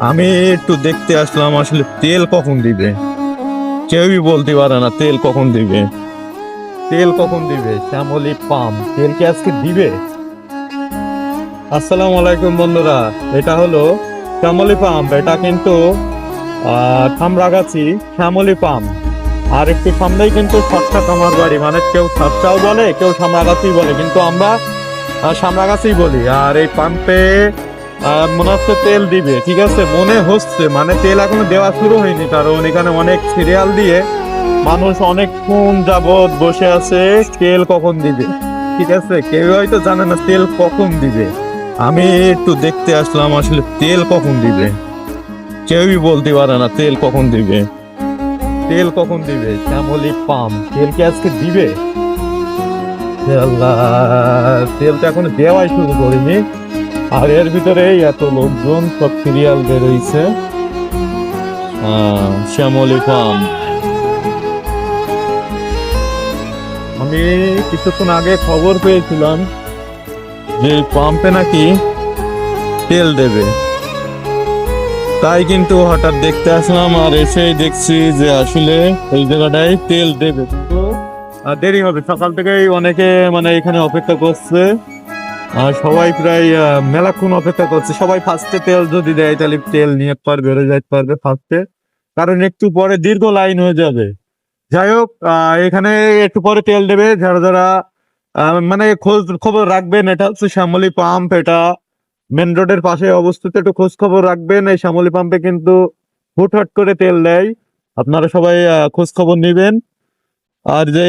আমি একটু দেখতে আসলাম আসলে তেল কখন দিবে। কেউই বলতে পারে না তেল কখন দিবে। তেল কখন দিবে? শ্যামলী পাম্প তেল কি আজকে দিবে? আসসালামু আলাইকুম বন্ধুরা। এটা হলো শ্যামলী পাম্প। এটা কিন্তু খামরাগাছি শ্যামলী পাম্প। আর একটু সামনেই কিন্তু সাতটা আমার বাড়ি, মানে কেউ সাতটাও বলে কেউ সামরাগাছি বলে, কিন্তু আমরা সামরাগাছি বলি। আর এই পাম্পে মনে হচ্ছে তেল দিবে, ঠিক আছে মনে হচ্ছে, মানে তেল এখনো দেওয়া শুরু হয়নি, কারণ এখানে অনেক সিরিয়াল দিয়ে মানুষ অনেকক্ষণ যাবৎ বসে আছে তেল কখন দিবে। ঠিক আছে, কেউ হয়তো জানে না তেল কখন দিবে। আমি একটু দেখতে আসলাম আসলে তেল কখন দিবে। কেউই বলতে পারে না তেল কখন দিবে। তেল কখন দিবে? শ্যামলী পাম্প তেল কি আজকে দিবে? হে আল্লাহ, তেল তো এখনো দেওয়াই শুরু করিনি, আর এর ভিতরে এত লোকজন সব সিরিয়াল বেরোইছে। শ্যামলী পাম্প। আমি কিছুক্ষণ আগে খবর পেয়েছিলাম যে পাম্পে নাকি তেল দেবে, তাই কিন্তু হঠাৎ দেখতে আসলাম। আর এসেই দেখছি যে আসলে এই জায়গাটায় তেল দেবে, কিন্তু দেরি হবে। সকাল থেকেই অনেকে মানে এখানে অপেক্ষা করছে, আর সবাই প্রায় মেলাক্ষণ অপেক্ষা করছে। সবাই ফার্স্টে তেল যদি দেয় তাহলে তেল নিয়ে পারবে, বেরো যাইতে পারবে ফার্স্টে, কারণ একটু পরে দীর্ঘ লাইন হয়ে যাবে। যাই হোক, এখানে একটু পরে তেল দেবে। যারা যারা মানে খোঁজ খবর রাখবেন, এটা হচ্ছে শ্যামলী পাম্প, এটা মেন রোডের পাশে অবস্থিত। একটু খোঁজ খবর রাখবেন, এই শ্যামলী পাম্পে কিন্তু হুটহাট করে তেল দেয়। আপনারা সবাই খোঁজ খবর নিবেন। আর যে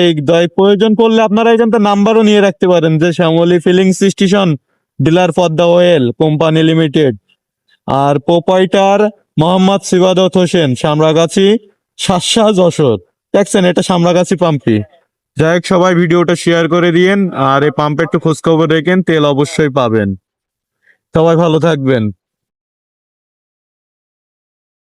প্রয়োজন পড়লে আপনারা এখানটা নাম্বারও নিয়ে রাখতে পারেন, যে Shyamoli filling station, dealer for the oil company limited. আর প্রোপাইটার মোহাম্মদ সিবাদত হোসেন, সামরাগাছি, শাসা, যশোর। দেখছেন, এটা সামরাগাছি পাম্পই। যাই হোক, সবাই ভিডিওটা শেয়ার করে দিয়েন, আর এই পাম্পে একটু খোঁজ খবর রেখেন, তেল অবশ্যই পাবেন। সবাই ভালো থাকবেন।